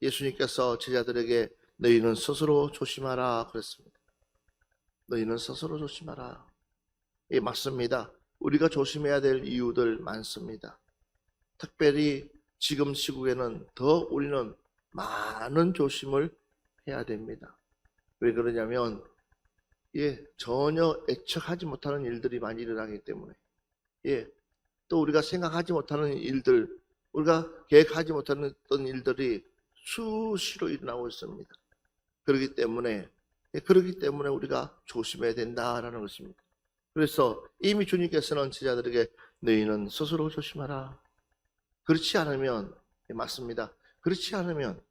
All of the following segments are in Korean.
예수님께서 제자들에게 너희는 스스로 조심하라 그랬습니다. 너희는 스스로 조심하라. 예, 맞습니다. 우리가 조심해야 될 이유들 많습니다. 특별히 지금 시국에는 더 우리는 많은 조심을 해야 됩니다. 왜 그러냐면 전혀 예측하지 못하는 일들이 많이 일어나기 때문에 또 우리가 생각하지 못하는 일들, 우리가 계획하지 못하는 어떤 일들이 수시로 일어나고 있습니다. 그렇기 때문에 우리가 조심해야 된다라는 것입니다. 그래서 이미 주님께서는 제자들에게 너희는 스스로 조심하라. 그렇지 않으면 맞습니다. 그렇지 않으면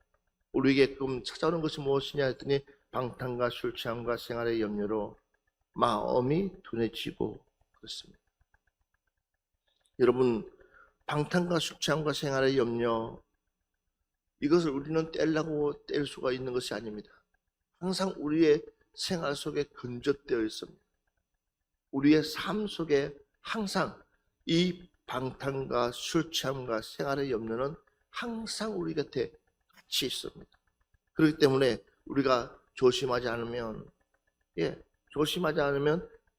우리에게끔 찾아오는 것이 무엇이냐 했더니 방탕과 술 취함과 생활의 염려로 마음이 둔해지고 그렇습니다. 여러분, 방탕과 술 취함과 생활의 염려, 이것을 우리는 떼려고 뗄 수가 있는 것이 아닙니다. 항상 우리의 생활 속에 근접되어 있습니다. 우리의 삶 속에 항상 이 방탕과 술 취함과 생활의 염려는 항상 우리 곁에 같이 있습니다. 그렇기 때문에 우리가 조심하지 않으면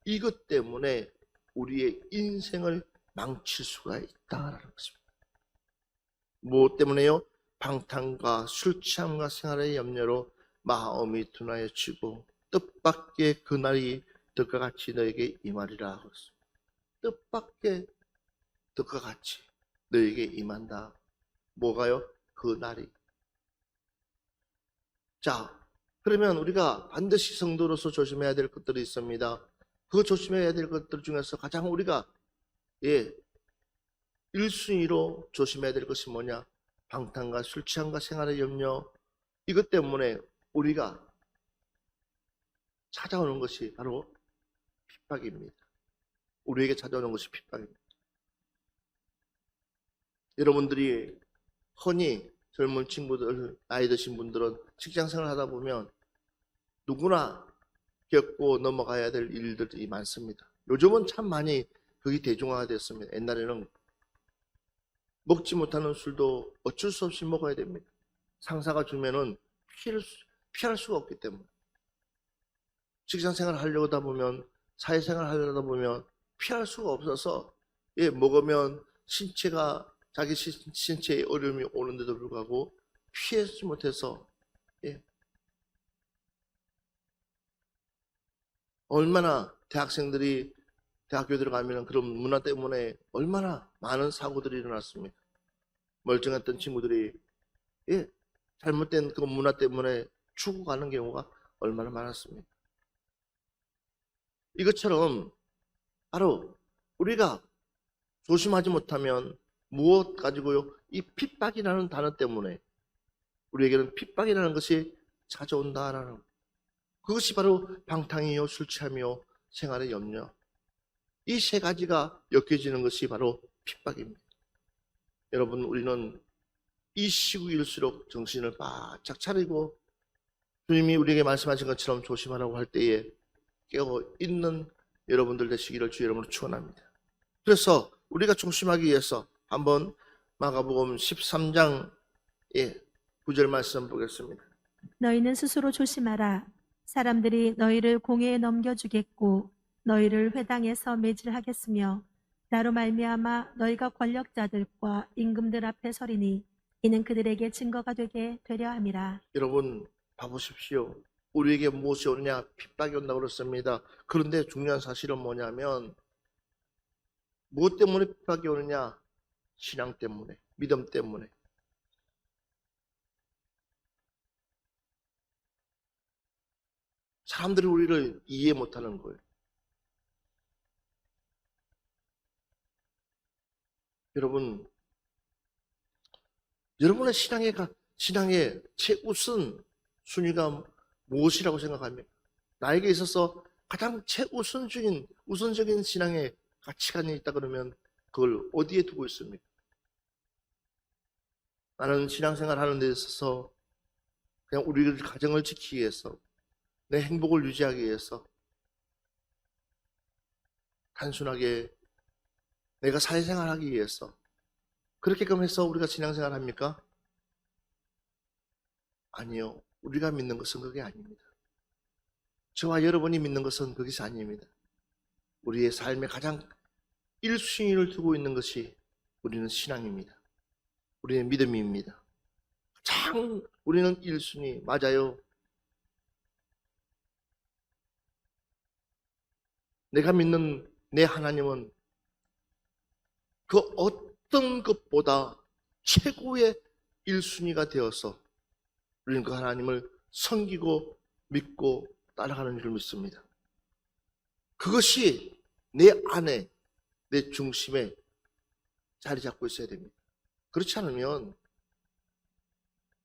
이것 때문에 우리의 인생을 망칠 수가 있다는 것입니다. 무엇 때문에요? 방탕과 술 취함과 생활의 염려로 마음이 둔하여지고 뜻밖의 그날이 득과 같이 너에게 임하리라 하셨습니다. 뜻밖의 득과 같이 너에게 임한다. 뭐가요? 그날이. 자, 그러면 우리가 반드시 성도로서 조심해야 될 것들이 있습니다. 그 조심해야 될 것들 중에서 가장 우리가 1순위로 조심해야 될 것이 뭐냐? 방탕과 술 취함과 생활의 염려, 이것 때문에 우리가 찾아오는 것이 바로 핍박입니다. 우리에게 찾아오는 것이 핍박입니다. 여러분들이 흔히 젊은 친구들, 나이 드신 분들은 직장생활 하다 보면 누구나 겪고 넘어가야 될 일들이 많습니다. 요즘은 참 많이 그게 대중화가 됐습니다. 옛날에는 먹지 못하는 술도 어쩔 수 없이 먹어야 됩니다. 상사가 주면은 피할 수가 없기 때문에. 직장생활 하려고 하다 보면, 사회생활 하려고 하다 보면 피할 수가 없어서 먹으면 자기 신체에 어려움이 오는데도 불구하고 피하지 못해서 얼마나 대학교 들어가면 그런 문화 때문에 얼마나 많은 사고들이 일어났습니까? 멀쩡했던 친구들이 잘못된 그 문화 때문에 죽어가는 경우가 얼마나 많았습니까? 이것처럼 바로 우리가 조심하지 못하면 무엇 가지고요? 이 핍박이라는 단어 때문에 우리에게는 핍박이라는 것이 찾아온다라는, 그것이 바로 방탕이요, 술 취함이요, 생활의 염려, 이 세 가지가 엮여지는 것이 바로 핍박입니다. 여러분, 우리는 이 시국일수록 정신을 바짝 차리고 주님이 우리에게 말씀하신 것처럼 조심하라고 할 때에 깨어 있는 여러분들 되시기를 주의 이름으로 축원합니다. 그래서 우리가 조심하기 위해서 한번 마가복음 13장 9절 말씀 보겠습니다. 너희는 스스로 조심하라. 사람들이 너희를 공회에 넘겨주겠고 너희를 회당에서 매질하겠으며 나로 말미암아 너희가 권력자들과 임금들 앞에 서리니 이는 그들에게 증거가 되려 함이라. 여러분 봐보십시오. 우리에게 무엇이 오느냐? 핍박이 온다고 그랬습니다. 그런데 중요한 사실은 뭐냐면 무엇 때문에 핍박이 오느냐? 신앙 때문에, 믿음 때문에. 사람들이 우리를 이해 못하는 거예요. 여러분의 신앙의 최우선 순위가 무엇이라고 생각합니까? 나에게 있어서 가장 우선적인 신앙의 가치관이 있다 그러면 그걸 어디에 두고 있습니까? 나는 신앙생활 하는 데 있어서 그냥 우리 가정을 지키기 위해서, 내 행복을 유지하기 위해서 단순하게 내가 사회생활 하기 위해서 그렇게끔 해서 우리가 신앙생활 합니까? 아니요. 우리가 믿는 것은 그게 아닙니다. 저와 여러분이 믿는 것은 그것이 아닙니다. 우리의 삶에 가장 1순위를 두고 있는 것이 우리는 신앙입니다. 우리는 믿음입니다. 가장 우리는 1순위, 맞아요. 내가 믿는 내 하나님은 그 어떤 것보다 최고의 1순위가 되어서 우리는 그 하나님을 섬기고 믿고 따라가는 줄 믿습니다. 그것이 내 안에, 내 중심에 자리 잡고 있어야 됩니다. 그렇지 않으면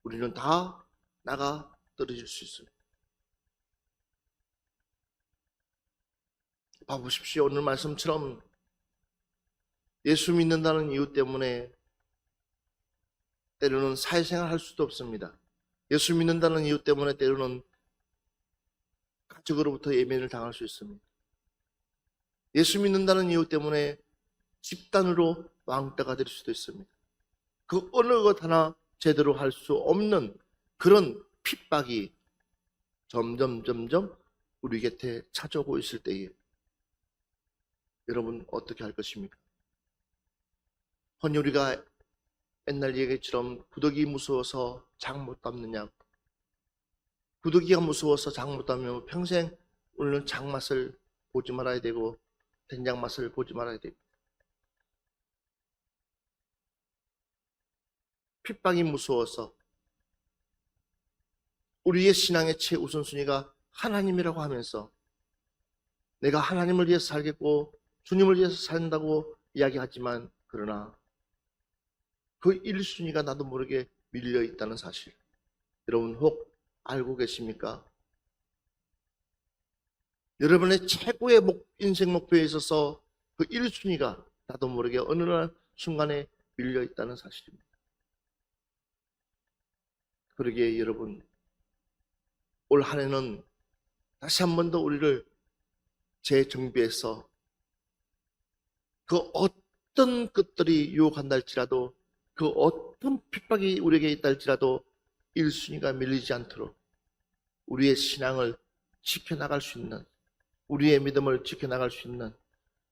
우리는 다 나가 떨어질 수 있습니다. 봐보십시오. 오늘 말씀처럼 예수 믿는다는 이유 때문에 때로는 사회생활 할 수도 없습니다. 예수 믿는다는 이유 때문에 때로는 가족으로부터 예면을 당할 수 있습니다. 예수 믿는다는 이유 때문에 집단으로 왕따가 될 수도 있습니다. 그 어느 것 하나 제대로 할 수 없는 그런 핍박이 점점 우리 곁에 찾아오고 있을 때에 여러분 어떻게 할 것입니까? 흔히 우리가 옛날 얘기처럼 구더기 무서워서 장 못 담느냐, 구더기가 무서워서 장 못 담으면 평생 우리는 장 맛을 보지 말아야 되고 된장 맛을 보지 말아야 됩니다. 핍박이 무서워서 우리의 신앙의 최우선순위가 하나님이라고 하면서 내가 하나님을 위해서 살겠고 주님을 위해서 산다고 이야기하지만 그러나 그 1순위가 나도 모르게 밀려 있다는 사실 여러분 혹 알고 계십니까? 여러분의 최고의 인생 목표에 있어서 그 1순위가 나도 모르게 어느 날 순간에 밀려 있다는 사실입니다. 그러기에 여러분 올 한 해는 다시 한 번 더 우리를 재정비해서 그 어떤 것들이 유혹한다 할지라도 그 어떤 핍박이 우리에게 있다 할지라도 1순위가 밀리지 않도록 우리의 신앙을 지켜나갈 수 있는 우리의 믿음을 지켜나갈 수 있는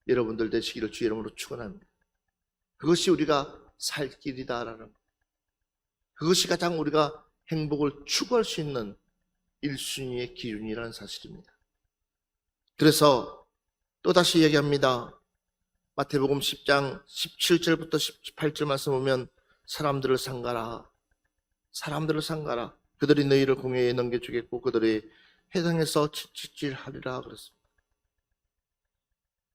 여러분들 되시기를 주의 이름으로 축원합니다. 그것이 우리가 살 길이다라는 것. 그것이 가장 우리가 행복을 추구할 수 있는 1순위의 기준이라는 사실입니다. 그래서 또다시 얘기합니다. 마태복음 10장 17절부터 18절 말씀 보면 사람들을 상가라. 사람들을 상가라. 그들이 너희를 공회에 넘겨주겠고 그들이 회당에서 칠칠하리라 그랬습니다.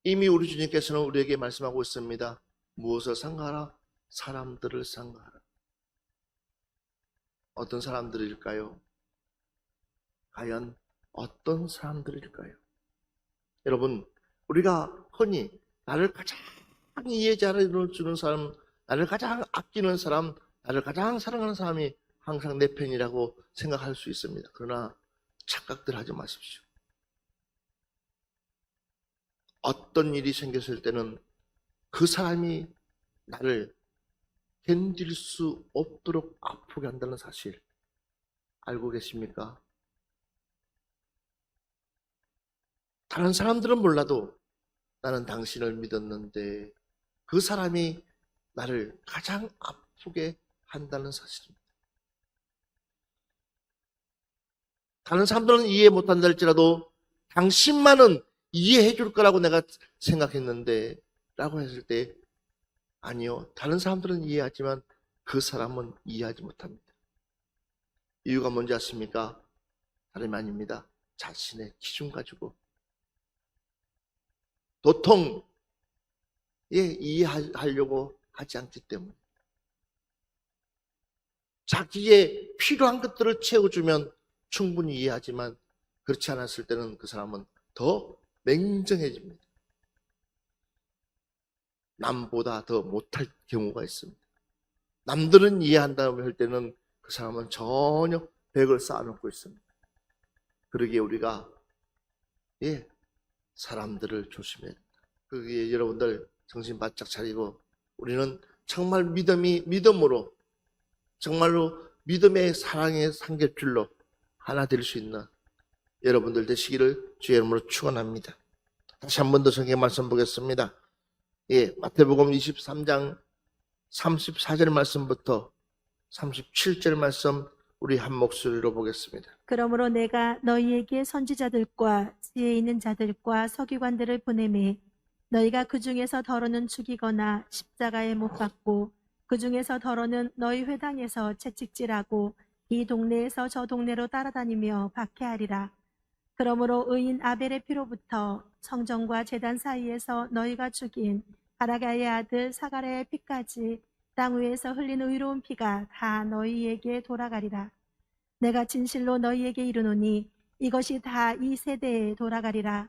이미 우리 주님께서는 우리에게 말씀하고 있습니다. 무엇을 상가라? 사람들을 상가라. 어떤 사람들일까요? 과연 어떤 사람들일까요? 여러분, 우리가 흔히 나를 가장 이해 잘해주는 사람, 나를 가장 아끼는 사람, 나를 가장 사랑하는 사람이 항상 내 편이라고 생각할 수 있습니다. 그러나 착각들 하지 마십시오. 어떤 일이 생겼을 때는 그 사람이 나를 견딜 수 없도록 아프게 한다는 사실 알고 계십니까? 다른 사람들은 몰라도 나는 당신을 믿었는데 그 사람이 나를 가장 아프게 한다는 사실입니다. 다른 사람들은 이해 못한다 할지라도 당신만은 이해해 줄 거라고 내가 생각했는데 라고 했을 때 아니요. 다른 사람들은 이해하지만 그 사람은 이해하지 못합니다. 이유가 뭔지 아십니까? 다름이 아닙니다. 자신의 기준 가지고 도통 이해하려고 하지 않기 때문에 자기의 필요한 것들을 채워주면 충분히 이해하지만 그렇지 않았을 때는 그 사람은 더 냉정해집니다. 남보다 더 못할 경우가 있습니다. 남들은 이해한다고 할 때는 그 사람은 전혀 벽을 쌓아놓고 있습니다. 그러기에 우리가 사람들을 조심해야 됩니다. 그러기에 여러분들 정신 바짝 차리고 우리는 정말 믿음으로 정말로 믿음의 사랑의 삼겹줄로 하나 될 수 있는 여러분들 되시기를 주의 이름으로 축원합니다. 다시 한 번 더 성경 말씀 보겠습니다. 마태복음 23장 34절 말씀부터 37절 말씀 우리 한 목소리로 보겠습니다. 그러므로 내가 너희에게 선지자들과 지혜 있는 자들과 서기관들을 보내매 너희가 그 중에서 더러는 죽이거나 십자가에 못 박고 그 중에서 더러는 너희 회당에서 채찍질하고 이 동네에서 저 동네로 따라다니며 박해하리라. 그러므로 의인 아벨의 피로부터 성전과 제단 사이에서 너희가 죽인 바라가의 아들 사가랴의 피까지 땅 위에서 흘린 의로운 피가 다 너희에게 돌아가리라. 내가 진실로 너희에게 이르노니 이것이 다 이 세대에 돌아가리라.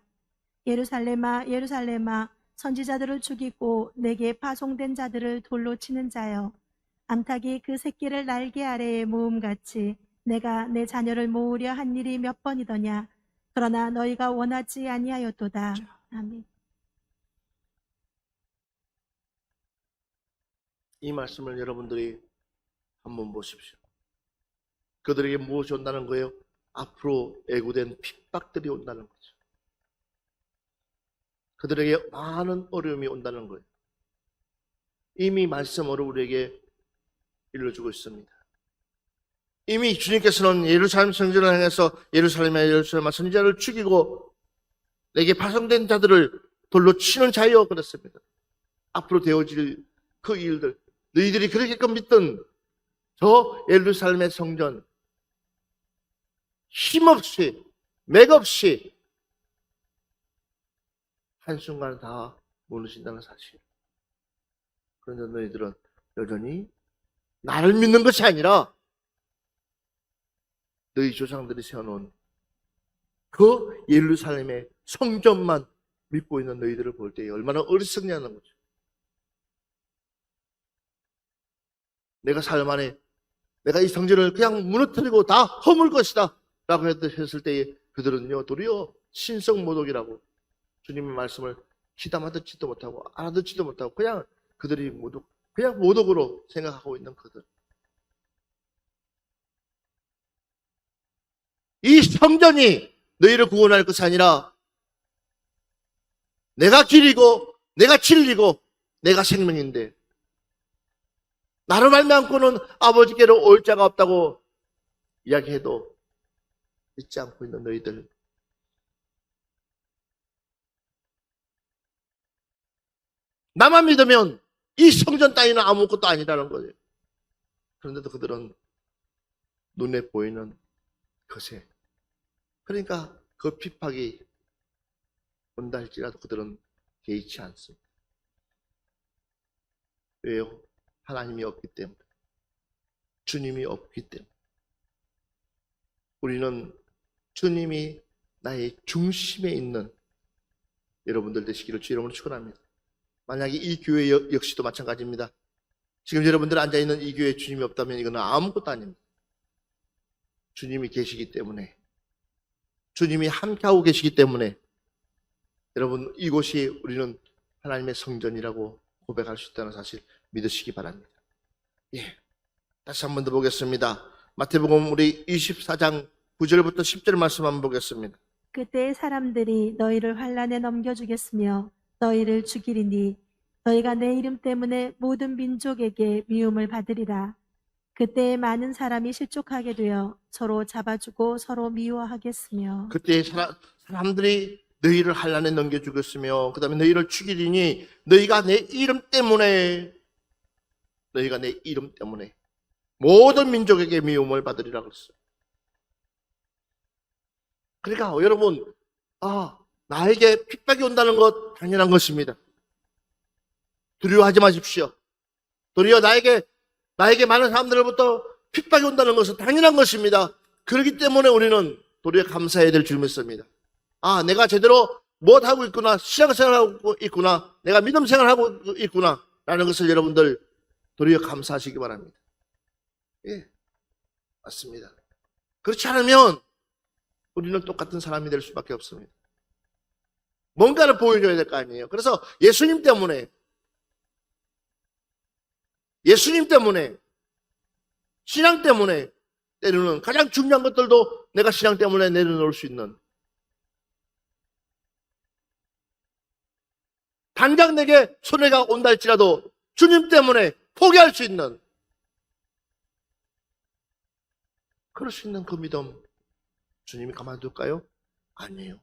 예루살렘아 예루살렘아 선지자들을 죽이고 내게 파송된 자들을 돌로 치는 자여, 암탉이 그 새끼를 날개 아래에 모음같이 내가 내 자녀를 모으려 한 일이 몇 번이더냐. 그러나 너희가 원하지 아니하였도다. 아멘. 이 말씀을 여러분들이 한번 보십시오. 그들에게 무엇이 온다는 거예요? 앞으로 예고된 핍박들이 온다는 거죠. 그들에게 많은 어려움이 온다는 거예요. 이미 말씀으로 우리에게 일러주고 있습니다. 이미 주님께서는 예루살렘 성전을 향해서 예루살렘의 선지자를 죽이고 내게 파송된 자들을 돌로 치는 자여 그랬습니다. 앞으로 되어질 그 일들, 너희들이 그렇게끔 믿던 저 예루살렘의 성전 힘없이 맥없이 한순간 다 무너진다는 사실. 그런데 너희들은 여전히 나를 믿는 것이 아니라 너희 조상들이 세워놓은 그 예루살렘의 성전만 믿고 있는 너희들을 볼 때 얼마나 어리석냐는 거죠. 내가 삶 안에 내가 이 성전을 그냥 무너뜨리고 다 허물 것이다 라고 했을 때에 그들은요 도리어 신성모독이라고 주님의 말씀을 귀담아 듣지도 못하고 알아듣지도 못하고 그냥 그들이 모두 그냥 모독으로 생각하고 있는 그들. 이 성전이 너희를 구원할 것이 아니라 내가 길이고 내가 진리고 내가 생명인데 나를 말미암고는 아버지께로 올 자가 없다고 이야기해도 믿지 않고 있는 너희들. 나만 믿으면 이 성전 따위는 아무것도 아니라는 거예요. 그런데도 그들은 눈에 보이는 것에 그러니까 그 핍박이 온다 할지라도 그들은 개의치 않습니다. 왜요? 하나님이 없기 때문에. 주님이 없기 때문에. 우리는 주님이 나의 중심에 있는 여러분들 되시기를 주 이름으로 축원합니다. 만약에 이 교회 역시도 마찬가지입니다. 지금 여러분들 앉아있는 이 교회에 주님이 없다면 이거는 아무것도 아닙니다. 주님이 계시기 때문에, 주님이 함께하고 계시기 때문에 여러분 이곳이 우리는 하나님의 성전이라고 고백할 수 있다는 사실 믿으시기 바랍니다. 다시 한 번 더 보겠습니다. 마태복음 우리 24장 9절부터 10절 말씀 한번 보겠습니다. 그때 사람들이 너희를 환란에 넘겨주겠으며 너희를 죽이리니 너희가 내 이름 때문에 모든 민족에게 미움을 받으리라. 그때 많은 사람이 실족하게 되어 서로 잡아주고 서로 미워하겠으며 그때 사람들이 너희를 환란에 넘겨주겠으며 그 다음에 너희를 죽이리니 너희가 내 이름 때문에 모든 민족에게 미움을 받으리라 그랬어요. 그러니까 여러분 나에게 핍박이 온다는 것 당연한 것입니다. 두려워하지 마십시오. 도리어 나에게 많은 사람들로부터 핍박이 온다는 것은 당연한 것입니다. 그렇기 때문에 우리는 도리어 감사해야 될 줄 믿습니다. 내가 제대로 무엇하고 있구나, 신앙생활하고 있구나, 내가 믿음생활하고 있구나 라는 것을 여러분들 도리어 감사하시기 바랍니다. 맞습니다. 그렇지 않으면 우리는 똑같은 사람이 될 수밖에 없습니다. 뭔가를 보여줘야 될 거 아니에요. 그래서 예수님 때문에 신앙 때문에 때로는 가장 중요한 것들도 내가 신앙 때문에 내려놓을 수 있는, 당장 내게 손해가 온다 할지라도 주님 때문에 포기할 수 있는, 그럴 수 있는 그 믿음 주님이 가만둘까요? 아니에요.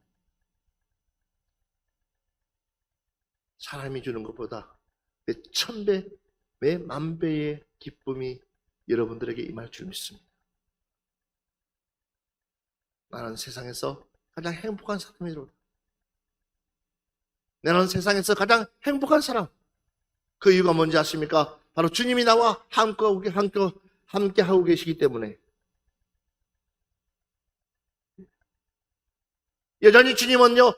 사람이 주는 것보다 내 1000배, 내 10,000배의 기쁨이 여러분들에게 임할 줄 믿습니다. 나는 세상에서 가장 행복한 사람이로, 나는 세상에서 가장 행복한 사람. 그 이유가 뭔지 아십니까? 바로 주님이 나와 함께 하고 계시기 때문에. 여전히 주님은요,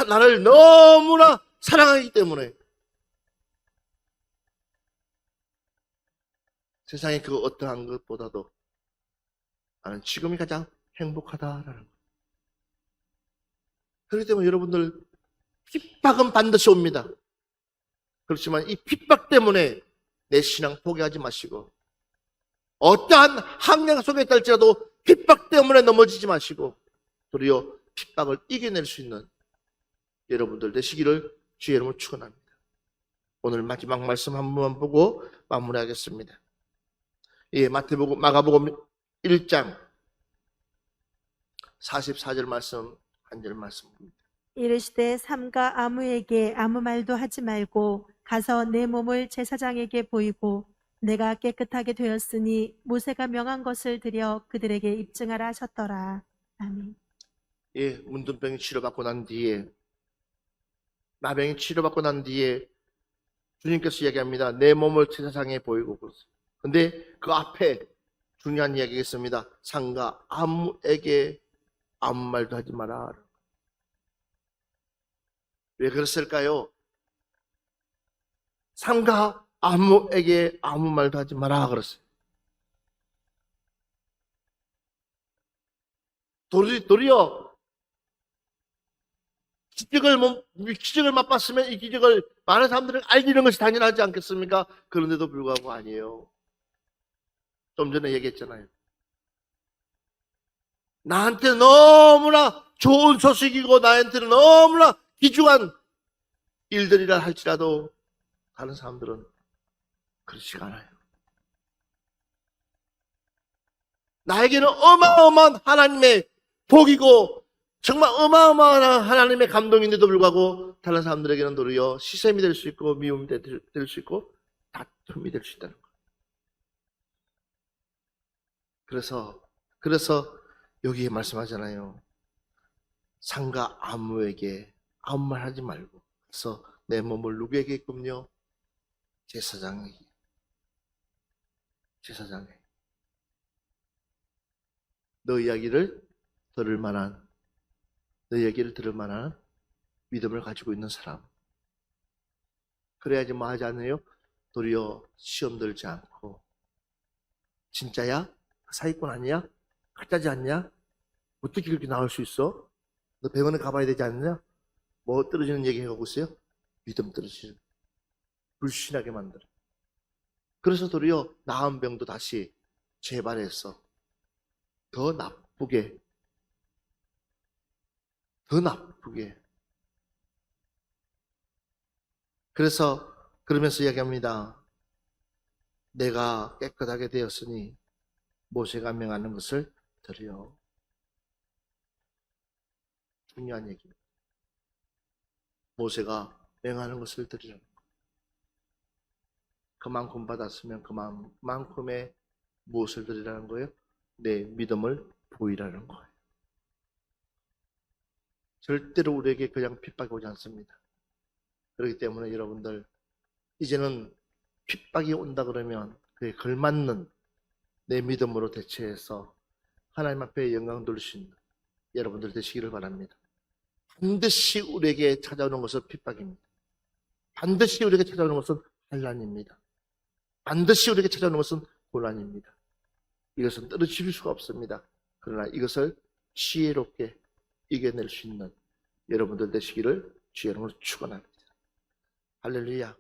나를 너무나 사랑하기 때문에 세상의 그 어떠한 것보다도 나는 지금이 가장 행복하다라는 거예요. 그렇기 때문에 여러분들, 핍박은 반드시 옵니다. 그렇지만 이 핍박 때문에 내 신앙 포기하지 마시고, 어떠한 환경 속에 있달지라도 핍박 때문에 넘어지지 마시고, 도리어 핍박을 이겨낼 수 있는 여러분들 되시기를 주의 이름으로 축원합니다. 오늘 마지막 말씀 한 번만 보고 마무리하겠습니다. 예, 마가복음 1장 44절 말씀, 한 절 말씀입니다. 이르시되 삼가 아무에게 아무 말도 하지 말고 가서 내 몸을 제사장에게 보이고 내가 깨끗하게 되었으니 모세가 명한 것을 드려 그들에게 입증하라 하셨더라. 아멘. 예, 문둥병이 치료받고 난 뒤에, 나병이 치료받고 난 뒤에 주님께서 이야기합니다. 내 몸을 제사장에 보이고. 근데 그 앞에 중요한 이야기가 있습니다. 상가 아무에게 아무 말도 하지 마라. 왜 그랬을까요? 상가 아무에게 아무 말도 하지 마라 그랬어요. 도리어 기적을 맛봤으면 이 기적을 많은 사람들은 알리는 것이 당연하지 않겠습니까? 그런데도 불구하고 아니에요. 좀 전에 얘기했잖아요. 나한테 너무나 좋은 소식이고 나한테는 너무나 귀중한 일들이라 할지라도 다른 사람들은 그렇지가 않아요. 나에게는 어마어마한 하나님의 복이고 정말 어마어마한 하나님의 감동인데도 불구하고 다른 사람들에게는 도리어 시샘이 될 수 있고 미움이 될 수 있고 다툼이 될 수 있다는 거예요. 그래서 여기에 말씀하잖아요. 상가 아무에게 아무 말 하지 말고, 그래서 내 몸을 누구에게 있군요? 제사장에게. 너 이야기를 들을 만한 믿음을 가지고 있는 사람. 그래야지 뭐 하지 않아요? 도리어 시험 들지 않고, 진짜야? 사기꾼 아니야? 가짜지 않냐? 어떻게 그렇게 나올 수 있어? 너 병원에 가봐야 되지 않느냐? 뭐 떨어지는 얘기 해가고 있어요? 믿음 떨어지는, 불신하게 만들어. 그래서 도리어 나은 병도 다시 재발해서 더 나쁘게 그러면서 이야기합니다. 내가 깨끗하게 되었으니 모세가 명하는 것을 들으여. 중요한 얘기입니다. 모세가 명하는 것을 들으라는 거예요. 그만큼 받았으면 그만큼의 무엇을 드리라는 거예요? 내 믿음을 보이라는 거예요. 절대로 우리에게 그냥 핍박이 오지 않습니다. 그렇기 때문에 여러분들, 이제는 핍박이 온다 그러면 그에 걸맞는 내 믿음으로 대처해서 하나님 앞에 영광 돌릴 수 있는 여러분들 되시기를 바랍니다. 반드시 우리에게 찾아오는 것은 핍박입니다. 반드시 우리에게 찾아오는 것은 환난입니다. 반드시 우리에게 찾아오는 것은 고난입니다. 이것은 떨어질 수가 없습니다. 그러나 이것을 지혜롭게 이겨낼 수 있는 여러분들 되시기를 주의 이름으로 축원합니다. 할렐루야.